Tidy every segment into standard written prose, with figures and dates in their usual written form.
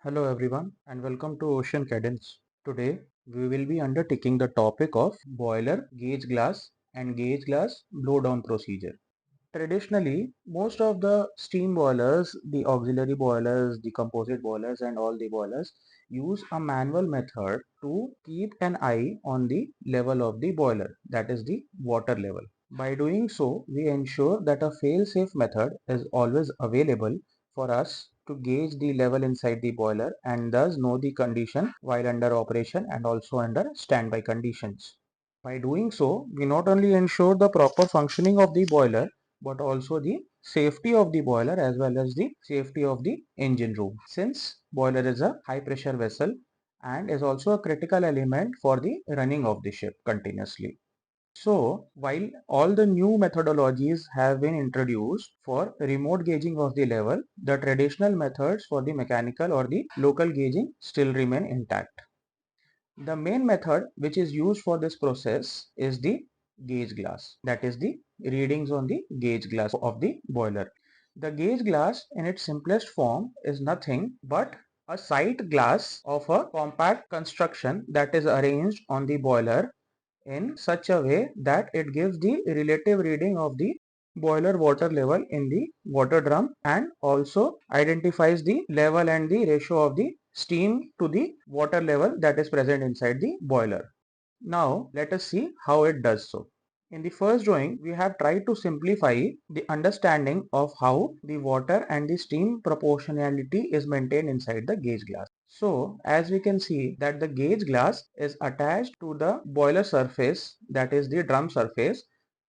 Hello everyone and welcome to Ocean Cadence. Today we will be undertaking the topic of boiler, gauge glass and gauge glass blowdown procedure. Traditionally, most of the steam boilers, the auxiliary boilers, the composite boilers and all the boilers use a manual method to keep an eye on the level of the boiler, that is the water level. By doing so, we ensure that a fail-safe method is always available for us to gauge the level inside the boiler and thus know the condition while under operation and also under standby conditions. By doing so, we not only ensure the proper functioning of the boiler but also the safety of the boiler as well as the safety of the engine room, since boiler is a high pressure vessel and is also a critical element for the running of the ship continuously. So, while all the new methodologies have been introduced for remote gauging of the level, the traditional methods for the mechanical or the local gauging still remain intact. The main method which is used for this process is the gauge glass, that is the readings on the gauge glass of the boiler. The gauge glass in its simplest form is nothing but a sight glass of a compact construction that is arranged on the boiler in such a way that it gives the relative reading of the boiler water level in the water drum and also identifies the level and the ratio of the steam to the water level that is present inside the boiler. Now let us see how it does so. In the first drawing, we have tried to simplify the understanding of how the water and the steam proportionality is maintained inside the gauge glass. So, as we can see that the gauge glass is attached to the boiler surface, that is the drum surface,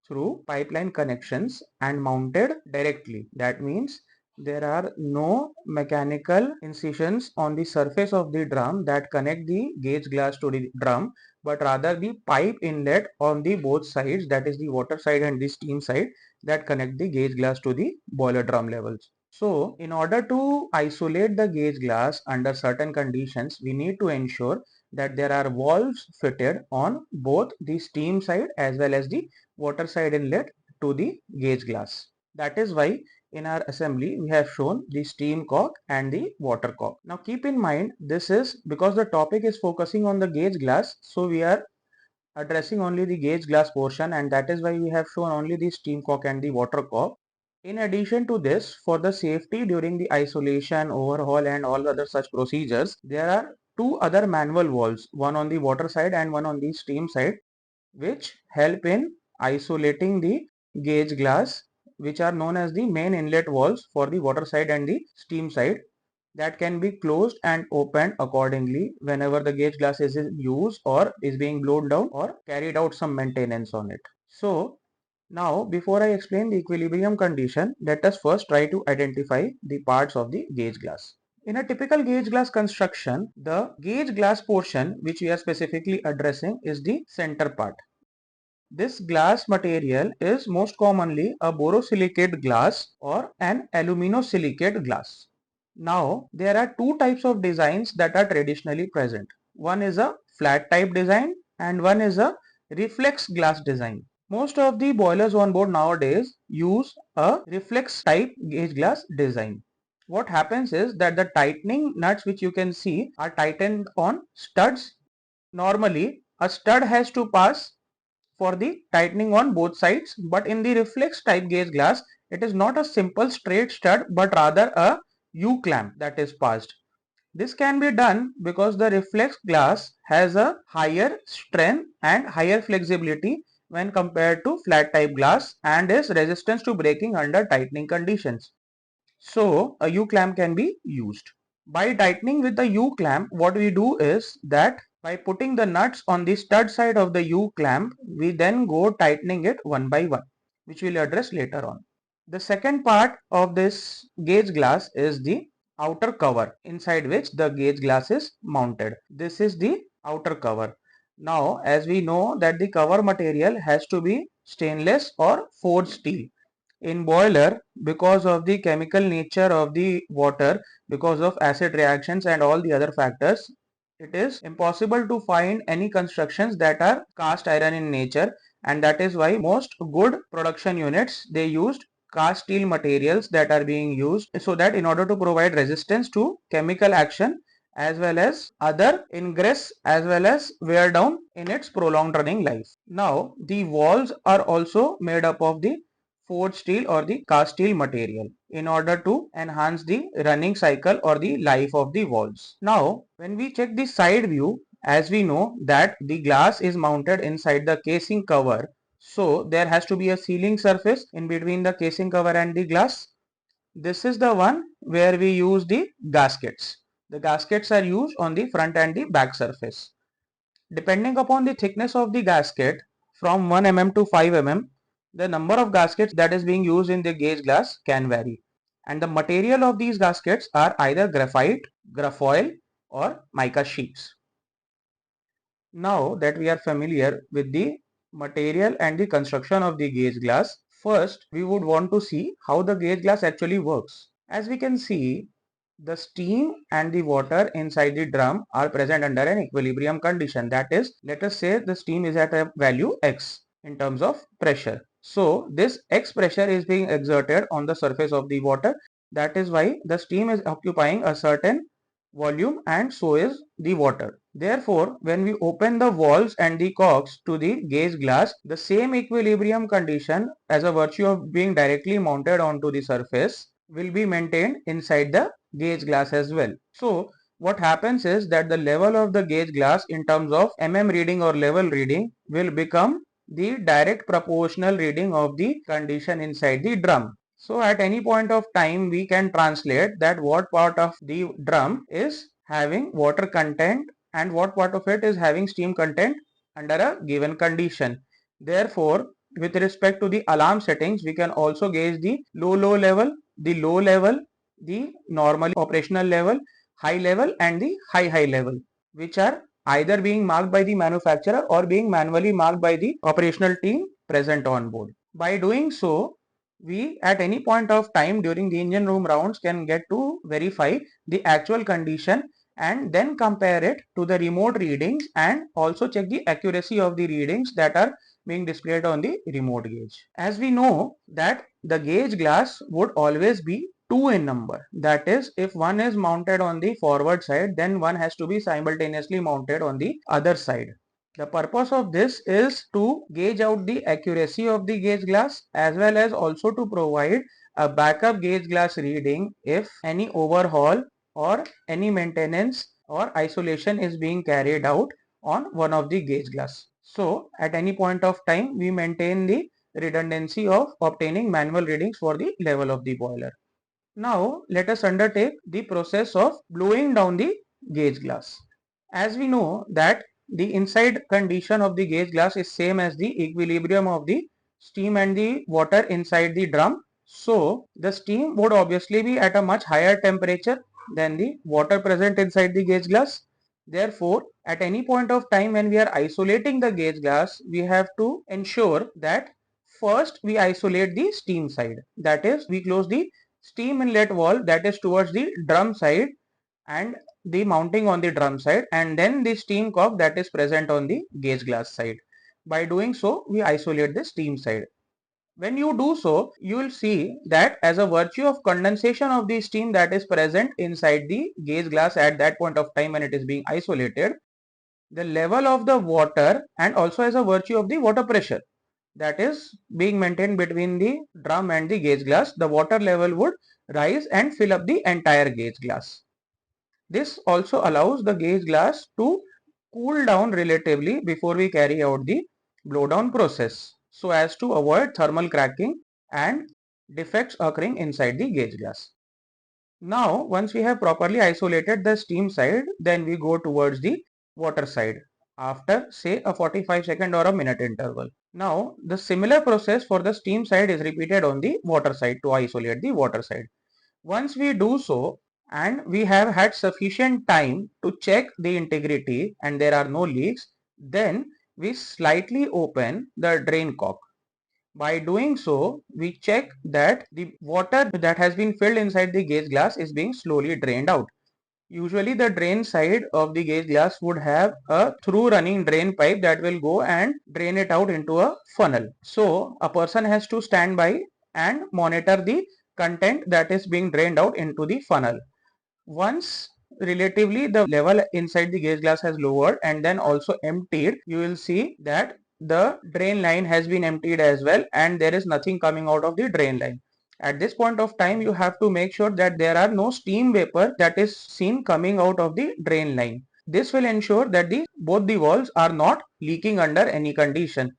through pipeline connections and mounted directly. That means there are no mechanical incisions on the surface of the drum that connect the gauge glass to the drum, but rather the pipe inlet on the both sides, that is the water side and the steam side, that connect the gauge glass to the boiler drum levels. So in order to isolate the gauge glass under certain conditions, we need to ensure that there are valves fitted on both the steam side as well as the water side inlet to the gauge glass. That is why in our assembly we have shown the steam cock and the water cock. Now keep in mind, this is because the topic is focusing on the gauge glass, so we are addressing only the gauge glass portion, and that is why we have shown only the steam cock and the water cock. In addition to this, for the safety during the isolation, overhaul and all other such procedures, there are two other manual valves, one on the water side and one on the steam side, which help in isolating the gauge glass, which are known as the main inlet valves for the water side and the steam side, that can be closed and opened accordingly whenever the gauge glass is in use or is being blown down or carried out some maintenance on it. So now before I explain the equilibrium condition, let us first try to identify the parts of the gauge glass. In a typical gauge glass construction, the gauge glass portion which we are specifically addressing is the center part. This glass material is most commonly a borosilicate glass or an aluminosilicate glass. Now, there are two types of designs that are traditionally present. One is a flat type design and one is a reflex glass design. Most of the boilers on board nowadays use a reflex type gauge glass design. What happens is that the tightening nuts which you can see are tightened on studs. Normally, a stud has to pass for the tightening on both sides, but in the reflex type gauge glass, it is not a simple straight stud but rather a U-clamp that is passed. This can be done because the reflex glass has a higher strength and higher flexibility when compared to flat type glass and is resistant to breaking under tightening conditions. So a U-clamp can be used. By tightening with the U-clamp, what we do is that by putting the nuts on the stud side of the U-clamp, we then go tightening it one by one, which we'll address later on. The second part of this gauge glass is the outer cover, inside which the gauge glass is mounted. This is the outer cover. Now, as we know that the cover material has to be stainless or forged steel. In boiler, because of the chemical nature of the water, because of acid reactions and all the other factors, it is impossible to find any constructions that are cast iron in nature, and that is why most good production units, they used cast steel materials that are being used, so that in order to provide resistance to chemical action, as well as other ingress as well as wear down in its prolonged running life. Now the walls are also made up of the forged steel or the cast steel material in order to enhance the running cycle or the life of the walls. Now when we check the side view, as we know that the glass is mounted inside the casing cover, so there has to be a sealing surface in between the casing cover and the glass. This is the one where we use the gaskets. The gaskets are used on the front and the back surface. Depending upon the thickness of the gasket from 1 mm to 5 mm, the number of gaskets that is being used in the gauge glass can vary. And the material of these gaskets are either graphite, graphite or mica sheets. Now that we are familiar with the material and the construction of the gauge glass, first we would want to see how the gauge glass actually works. As we can see, the steam and the water inside the drum are present under an equilibrium condition. That is, let us say the steam is at a value X in terms of pressure. So this X pressure is being exerted on the surface of the water. That is why the steam is occupying a certain volume and so is the water. Therefore, when we open the valves and the corks to the gauge glass, the same equilibrium condition as a virtue of being directly mounted onto the surface will be maintained inside the gauge glass as well. So what happens is that the level of the gauge glass in terms of reading or level reading will become the direct proportional reading of the condition inside the drum. So at any point of time we can translate that what part of the drum is having water content and what part of it is having steam content under a given condition. Therefore, with respect to the alarm settings, we can also gauge the low level, the low level, the normal operational level, high level and the high level, which are either being marked by the manufacturer or being manually marked by the operational team present on board. By doing so, we at any point of time during the engine room rounds can get to verify the actual condition and then compare it to the remote readings and also check the accuracy of the readings that are being displayed on the remote gauge. As we know that the gauge glass would always be 2 in number. That is, if one is mounted on the forward side, then one has to be simultaneously mounted on the other side. The purpose of this is to gauge out the accuracy of the gauge glass as well as also to provide a backup gauge glass reading if any overhaul or any maintenance or isolation is being carried out on one of the gauge glass. So at any point of time we maintain the redundancy of obtaining manual readings for the level of the boiler. Now let us undertake the process of blowing down the gauge glass. As we know that the inside condition of the gauge glass is same as the equilibrium of the steam and the water inside the drum. So the steam would obviously be at a much higher temperature than the water present inside the gauge glass. Therefore, at any point of time when we are isolating the gauge glass, we have to ensure that first we isolate the steam side. That is, we close the steam inlet valve that is towards the drum side and the mounting on the drum side, and then the steam cock that is present on the gauge glass side. By doing so, we isolate the steam side. When you do so, you will see that as a virtue of condensation of the steam that is present inside the gauge glass at that point of time when it is being isolated, the level of the water and also as a virtue of the water pressure that is being maintained between the drum and the gauge glass, the water level would rise and fill up the entire gauge glass. This also allows the gauge glass to cool down relatively before we carry out the blowdown process so as to avoid thermal cracking and defects occurring inside the gauge glass. Now, once we have properly isolated the steam side, then we go towards the water side after say a 45-second or a minute interval. Now, the similar process for the steam side is repeated on the water side to isolate the water side. Once we do so and we have had sufficient time to check the integrity and there are no leaks, then we slightly open the drain cock. By doing so, we check that the water that has been filled inside the gauge glass is being slowly drained out. Usually the drain side of the gauge glass would have a through running drain pipe that will go and drain it out into a funnel. So a person has to stand by and monitor the content that is being drained out into the funnel. Once relatively the level inside the gauge glass has lowered and then also emptied, you will see that the drain line has been emptied as well and there is nothing coming out of the drain line. At this point of time, you have to make sure that there are no steam vapor that is seen coming out of the drain line. This will ensure that both the valves are not leaking under any condition.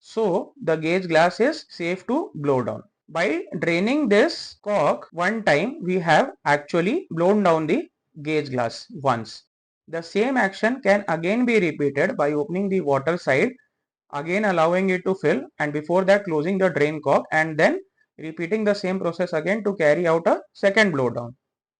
So the gauge glass is safe to blow down. By draining this cork one time, we have actually blown down the gauge glass once. The same action can again be repeated by opening the water side, again allowing it to fill, and before that closing the drain cork and then repeating the same process again to carry out a second blowdown.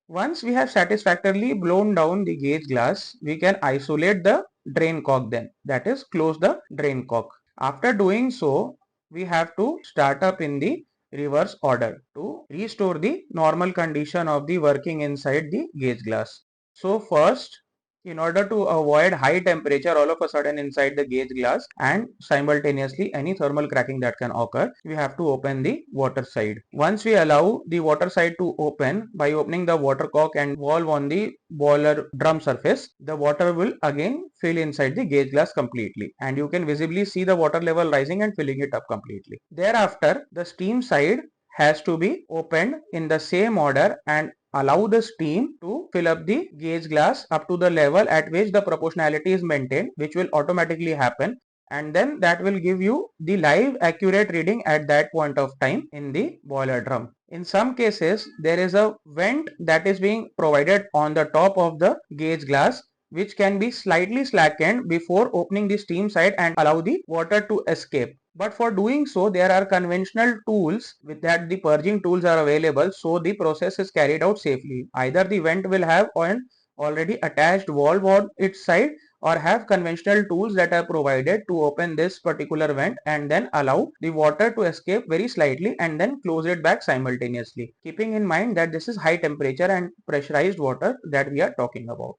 Once we have satisfactorily blown down the gauge glass, we can isolate the drain cork then, that is close the drain cork. After doing so, we have to start up in the reverse order to restore the normal condition of the working inside the gauge glass. So first, in order to avoid high temperature all of a sudden inside the gauge glass and simultaneously any thermal cracking that can occur, we have to open the water side. Once we allow the water side to open by opening the water cork and valve on the boiler drum surface, the water will again fill inside the gauge glass completely and you can visibly see the water level rising and filling it up completely. Thereafter, the steam side has to be opened in the same order and allow the steam to fill up the gauge glass up to the level at which the proportionality is maintained, which will automatically happen, and then that will give you the live accurate reading at that point of time in the boiler drum. In some cases, there is a vent that is being provided on the top of the gauge glass which can be slightly slackened before opening the steam side and allow the water to escape. But for doing so, there are conventional tools with that the purging tools are available, so the process is carried out safely. Either the vent will have an already attached valve on its side or have conventional tools that are provided to open this particular vent and then allow the water to escape very slightly and then close it back simultaneously, keeping in mind that this is high temperature and pressurized water that we are talking about.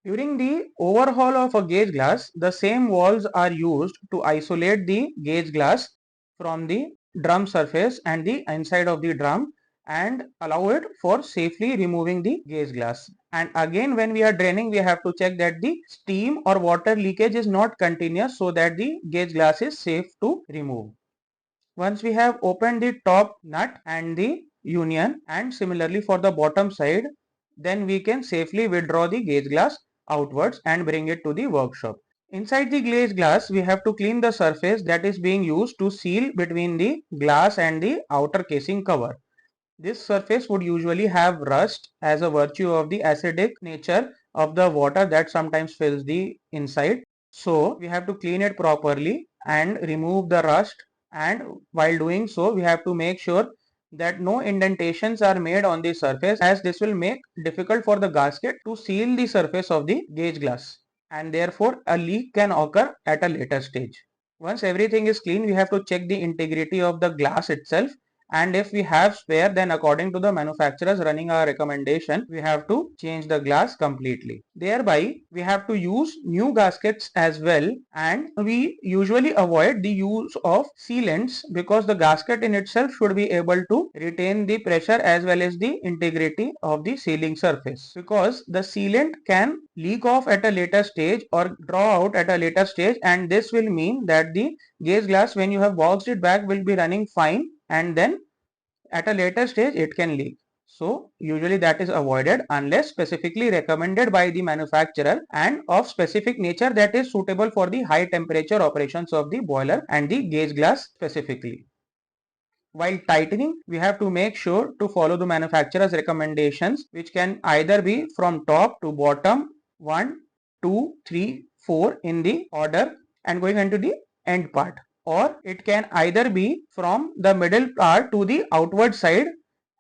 During the overhaul of a gauge glass, the same valves are used to isolate the gauge glass from the drum surface and the inside of the drum and allow it for safely removing the gauge glass. And again, when we are draining, we have to check that the steam or water leakage is not continuous so that the gauge glass is safe to remove. Once we have opened the top nut and the union and similarly for the bottom side, then we can safely withdraw the gauge glass outwards and bring it to the workshop. Inside the gauge glass, we have to clean the surface that is being used to seal between the glass and the outer casing cover. This surface would usually have rust as a virtue of the acidic nature of the water that sometimes fills the inside. So we have to clean it properly and remove the rust, and while doing so we have to make sure that no indentations are made on the surface, as this will make difficult for the gasket to seal the surface of the gauge glass and therefore a leak can occur at a later stage. Once everything is clean, we have to check the integrity of the glass itself, and if we have spare, then according to the manufacturers running our recommendation, we have to change the glass completely. Thereby we have to use new gaskets as well, and we usually avoid the use of sealants because the gasket in itself should be able to retain the pressure as well as the integrity of the sealing surface, because the sealant can leak off at a later stage or draw out at a later stage, and this will mean that the gauge glass, when you have boxed it back, will be running fine and then at a later stage it can leak. So usually that is avoided unless specifically recommended by the manufacturer and of specific nature that is suitable for the high temperature operations of the boiler and the gauge glass specifically. While tightening, we have to make sure to follow the manufacturer's recommendations, which can either be from top to bottom, 1, 2, 3, 4 in the order and going into the end part, or it can either be from the middle part to the outward side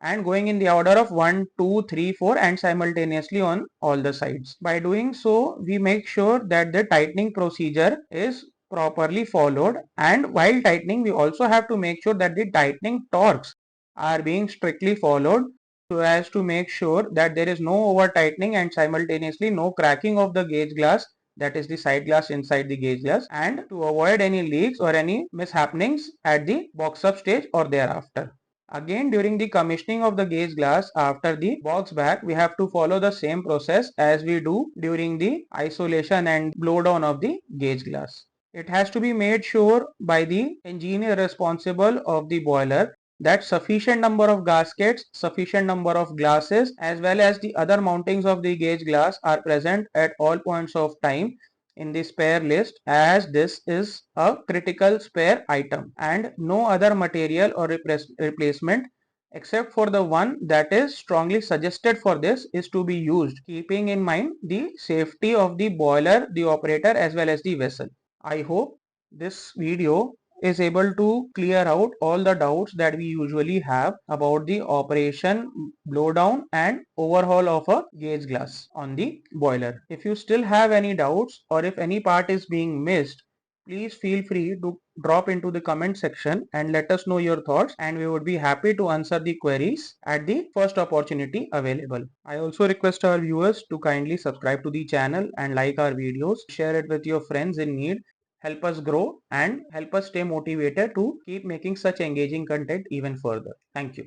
and going in the order of 1, 2, 3, 4 and simultaneously on all the sides. By doing so, we make sure that the tightening procedure is properly followed, and while tightening we also have to make sure that the tightening torques are being strictly followed so as to make sure that there is no over tightening and simultaneously no cracking of the gauge glass, that is the side glass inside the gauge glass, and to avoid any leaks or any mishappenings at the box up stage or thereafter. Again, during the commissioning of the gauge glass after the box back, we have to follow the same process as we do during the isolation and blowdown of the gauge glass. It has to be made sure by the engineer responsible of the boiler that sufficient number of gaskets, sufficient number of glasses as well as the other mountings of the gauge glass are present at all points of time in the spare list, as this is a critical spare item and no other material or replacement except for the one that is strongly suggested for this is to be used, keeping in mind the safety of the boiler, the operator as well as the vessel. I hope this video is able to clear out all the doubts that we usually have about the operation, blowdown and overhaul of a gauge glass on the boiler. If you still have any doubts or if any part is being missed, please feel free to drop into the comment section and let us know your thoughts, and we would be happy to answer the queries at the first opportunity available. I also request our viewers to kindly subscribe to the channel and like our videos, share it with your friends in need. Help us grow and help us stay motivated to keep making such engaging content even further. Thank you.